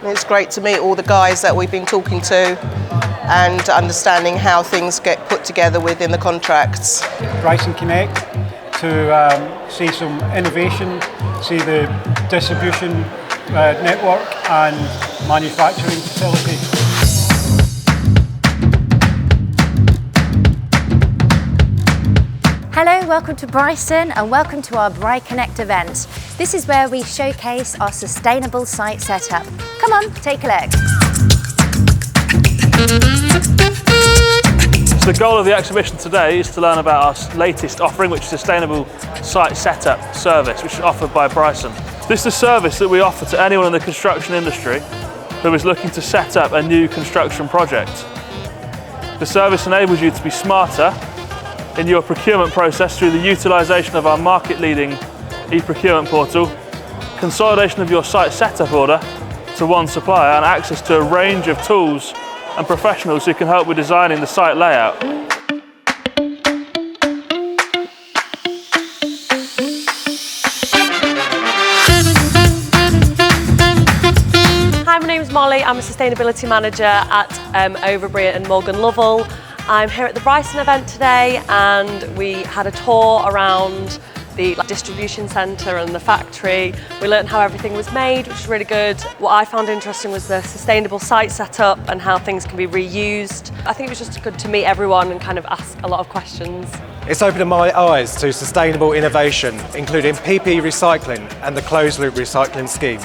It's great to meet all the guys that we've been talking to and understanding how things get put together within the contracts. Bryson Connect to see some innovation, see the distribution network and manufacturing facility. Hello, welcome to Bryson and welcome to our BryConnect event. This is where we showcase our sustainable site setup. Come on, take a look. So the goal of the exhibition today is to learn about our latest offering, which is Sustainable Site Setup Service, which is offered by Bryson. This is a service that we offer to anyone in the construction industry who is looking to set up a new construction project. The service enables you to be smarter in your procurement process through the utilisation of our market-leading e-procurement portal, consolidation of your site setup order to one supplier, and access to a range of tools and professionals who can help with designing the site layout. Hi, my name's Molly. I'm a sustainability manager at Overbury and Morgan Lovell. I'm here at the Bryson event today, and we had a tour around the distribution centre and the factory. We learned how everything was made, which was really good. What I found interesting was the sustainable site setup and how things can be reused. I think it was just good to meet everyone and kind of ask a lot of questions. It's opened my eyes to sustainable innovation, including PPE Recycling and the closed loop recycling scheme.